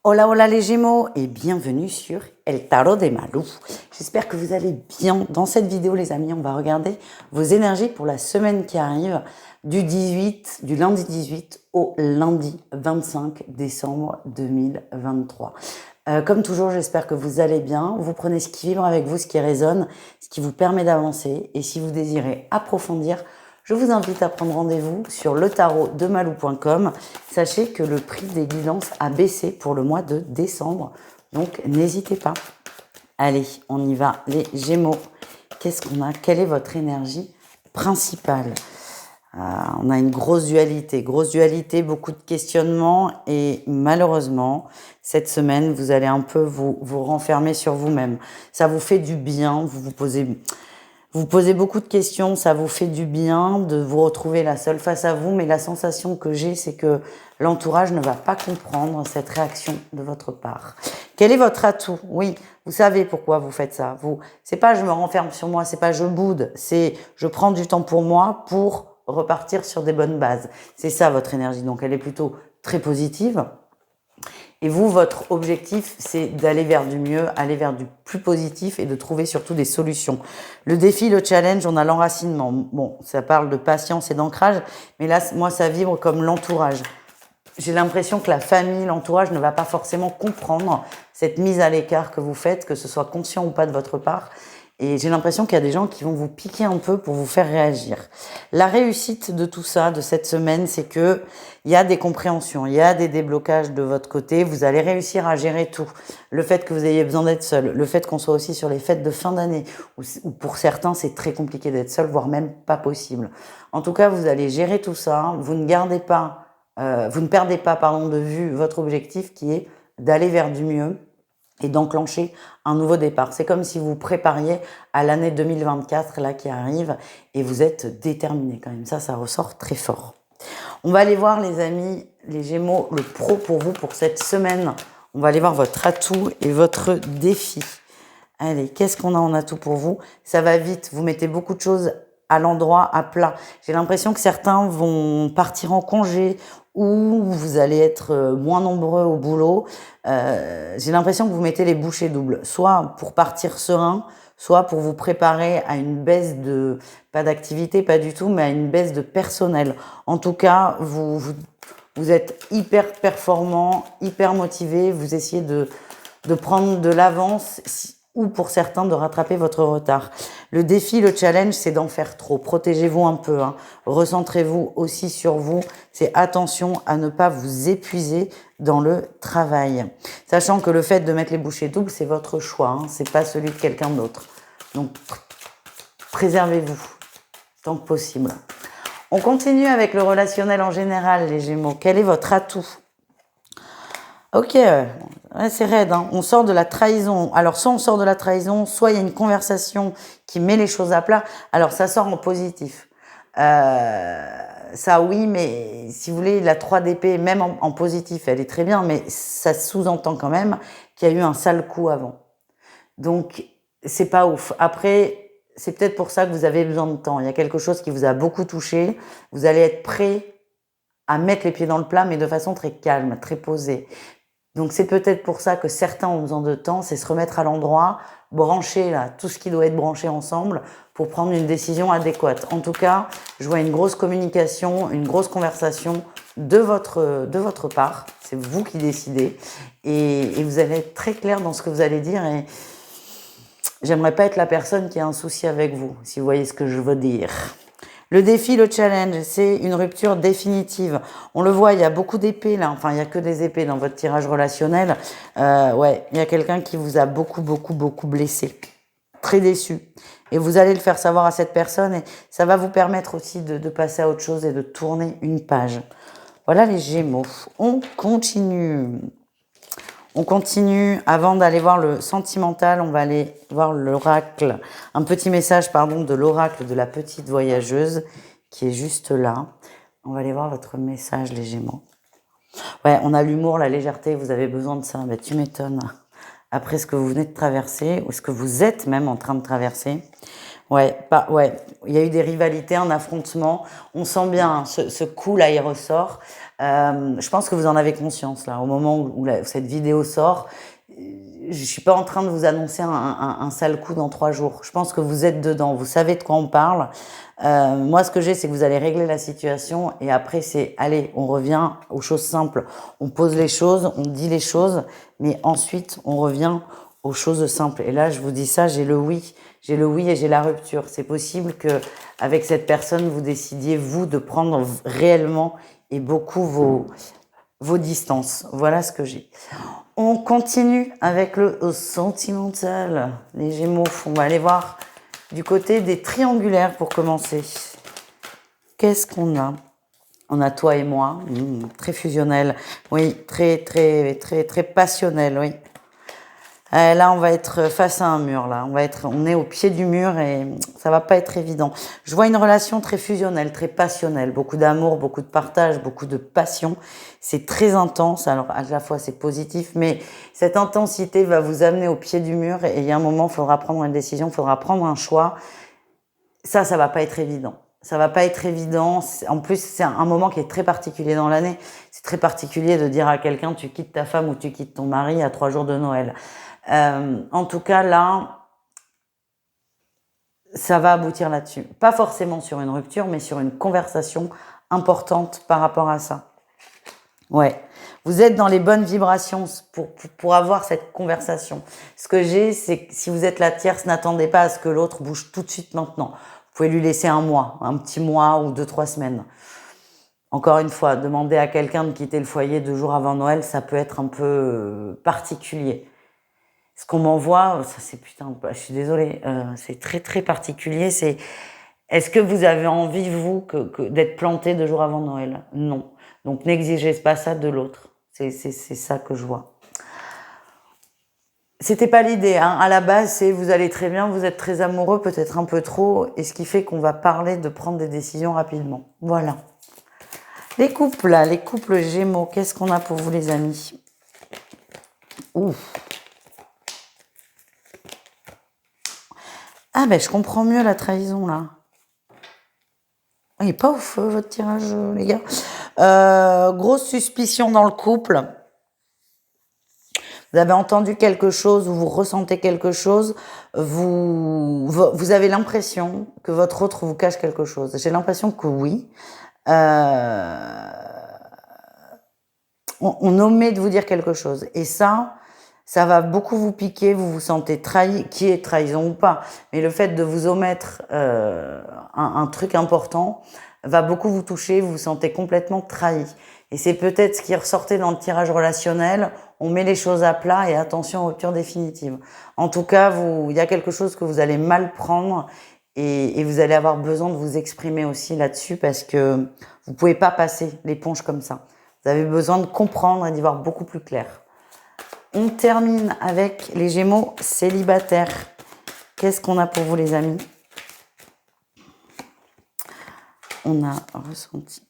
Hola, hola les Gémeaux et bienvenue sur El Tarot de Malou. J'espère que vous allez bien. Dans cette vidéo, les amis, on va regarder vos énergies pour la semaine qui arrive du lundi 18 au lundi 25 décembre 2023. Comme toujours, j'espère que vous allez bien. Vous prenez ce qui vibre avec vous, ce qui résonne, ce qui vous permet d'avancer. Et si vous désirez approfondir, je vous invite à prendre rendez-vous sur letarotdemalou.com. Sachez que le prix des guidances a baissé pour le mois de décembre, donc n'hésitez pas. Allez, on y va, les Gémeaux. Qu'est-ce qu'on a? Quelle est votre énergie principale? On a une grosse dualité, beaucoup de questionnements et malheureusement, cette semaine, vous allez un peu vous renfermer sur vous-même. Ça vous fait du bien, vous posez beaucoup de questions, ça vous fait du bien de vous retrouver la seule face à vous, mais la sensation que j'ai, c'est que l'entourage ne va pas comprendre cette réaction de votre part. Quel est votre atout? Oui, vous savez pourquoi vous faites ça. C'est pas je me renferme sur moi, c'est pas je boude, c'est je prends du temps pour moi pour repartir sur des bonnes bases. C'est ça votre énergie, donc elle est plutôt très positive. Et vous, votre objectif, c'est d'aller vers du mieux, aller vers du plus positif et de trouver surtout des solutions. Le défi, le challenge, on a l'enracinement. Bon, ça parle de patience et d'ancrage, mais là, moi, ça vibre comme l'entourage. J'ai l'impression que la famille, l'entourage ne va pas forcément comprendre cette mise à l'écart que vous faites, que ce soit conscient ou pas de votre part. Et j'ai l'impression qu'il y a des gens qui vont vous piquer un peu pour vous faire réagir. La réussite de tout ça, de cette semaine, c'est que il y a des compréhensions, il y a des déblocages de votre côté. Vous allez réussir à gérer tout. Le fait que vous ayez besoin d'être seul, le fait qu'on soit aussi sur les fêtes de fin d'année, où pour certains c'est très compliqué d'être seul, voire même pas possible. En tout cas, vous allez gérer tout ça. Vous ne perdez pas, de vue votre objectif qui est d'aller vers du mieux et d'enclencher un nouveau départ. C'est comme si vous prépariez à l'année 2024 là qui arrive et vous êtes déterminé quand même. Ça ressort très fort. On va aller voir les amis, les Gémeaux, le pro pour vous pour cette semaine. On va aller voir votre atout et votre défi. Allez, qu'est-ce qu'on a en atout pour vous? Ça va vite, vous mettez beaucoup de choses à l'endroit, à plat. J'ai l'impression que certains vont partir en congé ou vous allez être moins nombreux au boulot. J'ai l'impression que vous mettez les bouchées doubles, soit pour partir serein, soit pour vous préparer à une baisse pas d'activité, pas du tout, mais à une baisse de personnel. En tout cas, vous êtes hyper performant, hyper motivé, vous essayez de prendre de l'avance ou pour certains de rattraper votre retard. Le défi, le challenge, c'est d'en faire trop. Protégez-vous un peu, hein. Recentrez-vous aussi sur vous. C'est attention à ne pas vous épuiser dans le travail. Sachant que le fait de mettre les bouchées doubles, c'est votre choix, hein. C'est pas celui de quelqu'un d'autre. Donc, préservez-vous tant que possible. On continue avec le relationnel en général, les Gémeaux. Quel est votre atout? Ok, ouais, c'est raide, hein. On sort de la trahison. Alors, soit on sort de la trahison, soit il y a une conversation qui met les choses à plat. Alors, ça sort en positif. Ça, oui, mais si vous voulez, la 3 d'épée, même en positif, elle est très bien, mais ça sous-entend quand même qu'il y a eu un sale coup avant. Donc, c'est pas ouf. Après, c'est peut-être pour ça que vous avez besoin de temps. Il y a quelque chose qui vous a beaucoup touché. Vous allez être prêt à mettre les pieds dans le plat, mais de façon très calme, très posée. Donc c'est peut-être pour ça que certains ont besoin de temps, c'est se remettre à l'endroit, brancher là tout ce qui doit être branché ensemble pour prendre une décision adéquate. En tout cas, je vois une grosse communication, une grosse conversation de votre part. C'est vous qui décidez et vous allez être très clair dans ce que vous allez dire et j'aimerais pas être la personne qui a un souci avec vous, si vous voyez ce que je veux dire. Le défi, le challenge, c'est une rupture définitive. On le voit, il y a beaucoup d'épées là. Enfin, il y a que des épées dans votre tirage relationnel. Ouais, il y a quelqu'un qui vous a beaucoup blessé, très déçu. Et vous allez le faire savoir à cette personne et ça va vous permettre aussi de passer à autre chose et de tourner une page. Voilà les Gémeaux. On continue. Avant d'aller voir le sentimental, on va aller voir l'oracle. Un petit message, de l'oracle de la petite voyageuse qui est juste là. On va aller voir votre message, les Gémeaux. Ouais, on a l'humour, la légèreté, vous avez besoin de ça. Ben, tu m'étonnes. Après ce que vous venez de traverser, ou ce que vous êtes même en train de traverser. Ouais, il y a eu des rivalités, un affrontement. On sent bien, hein, ce coup-là, il ressort. Je pense que vous en avez conscience là, au moment où cette vidéo sort. Je suis pas en train de vous annoncer un sale coup dans 3 jours. Je pense que vous êtes dedans, vous savez de quoi on parle. Moi, ce que j'ai, c'est que vous allez régler la situation et après, c'est, allez, on revient aux choses simples. On pose les choses, on dit les choses, mais ensuite, on revient aux choses simples. Et là, je vous dis ça, j'ai le oui et j'ai la rupture. C'est possible que avec cette personne, vous décidiez, vous, de prendre réellement et beaucoup vos distances. Voilà ce que j'ai. On continue avec le sentimental. Les Gémeaux, on va aller voir du côté des triangulaires pour commencer. Qu'est-ce qu'on a? On a toi et moi, très fusionnel, oui, très passionnel, oui. Là, on va être face à un mur, là. On est au pied du mur et ça va pas être évident. Je vois une relation très fusionnelle, très passionnelle. Beaucoup d'amour, beaucoup de partage, beaucoup de passion. C'est très intense. Alors, à la fois, c'est positif, mais cette intensité va vous amener au pied du mur et il y a un moment, il faudra prendre une décision, il faudra prendre un choix. Ça va pas être évident. Ça va pas être évident. En plus, c'est un moment qui est très particulier dans l'année. C'est très particulier de dire à quelqu'un, tu quittes ta femme ou tu quittes ton mari à 3 jours de Noël. En tout cas, là, ça va aboutir là-dessus. Pas forcément sur une rupture, mais sur une conversation importante par rapport à ça. Ouais. Vous êtes dans les bonnes vibrations pour avoir cette conversation. Ce que j'ai, c'est que si vous êtes la tierce, n'attendez pas à ce que l'autre bouge tout de suite maintenant. Vous pouvez lui laisser un mois, un petit mois ou 2-3 semaines. Encore une fois, demander à quelqu'un de quitter le foyer 2 jours avant Noël, ça peut être un peu particulier. Ce qu'on m'envoie, ça c'est putain, je suis désolée, c'est très particulier. C'est, est-ce que vous avez envie, vous, d'être planté 2 jours avant Noël? Non. Donc n'exigez pas ça de l'autre. C'est ça que je vois. C'était pas l'idée, hein. À la base, c'est vous allez très bien, vous êtes très amoureux, peut-être un peu trop, et ce qui fait qu'on va parler de prendre des décisions rapidement. Voilà. Les couples, là, les couples Gémeaux, qu'est-ce qu'on a pour vous, les amis? Ouf. Ah ben je comprends mieux la trahison là. Il n'est pas au feu votre tirage les gars. Grosse suspicion dans le couple. Vous avez entendu quelque chose ou vous ressentez quelque chose, vous avez l'impression que votre autre vous cache quelque chose. J'ai l'impression que oui. On omet de vous dire quelque chose. Et ça va beaucoup vous piquer, vous vous sentez trahi, qui est trahison ou pas. Mais le fait de vous omettre un truc important va beaucoup vous toucher, vous vous sentez complètement trahi. Et c'est peut-être ce qui ressortait dans le tirage relationnel, on met les choses à plat et attention, rupture définitive. En tout cas, il y a quelque chose que vous allez mal prendre et vous allez avoir besoin de vous exprimer aussi là-dessus parce que vous pouvez pas passer l'éponge comme ça. Vous avez besoin de comprendre et d'y voir beaucoup plus clair. On termine avec les Gémeaux célibataires. Qu'est-ce qu'on a pour vous, les amis? On a ressenti.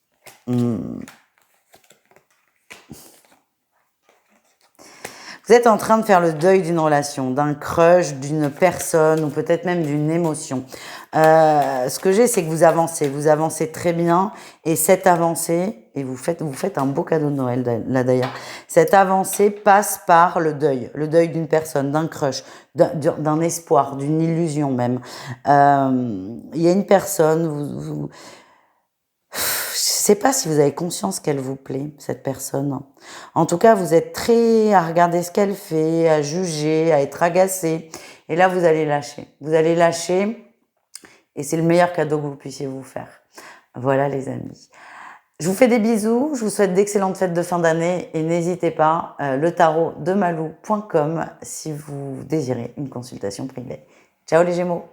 Vous êtes en train de faire le deuil d'une relation, d'un crush, d'une personne ou peut-être même d'une émotion. Ce que j'ai, c'est que vous avancez très bien et cette avancée, et vous faites un beau cadeau de Noël là d'ailleurs, cette avancée passe par le deuil d'une personne, d'un crush, d'un espoir, d'une illusion même. Il y a une personne, je sais pas si vous avez conscience qu'elle vous plaît, cette personne. En tout cas, vous êtes très à regarder ce qu'elle fait, à juger, à être agacé. Et là, vous allez lâcher. Vous allez lâcher et c'est le meilleur cadeau que vous puissiez vous faire. Voilà, les amis. Je vous fais des bisous. Je vous souhaite d'excellentes fêtes de fin d'année et n'hésitez pas, le tarot de malou.com si vous désirez une consultation privée. Ciao les Gémeaux!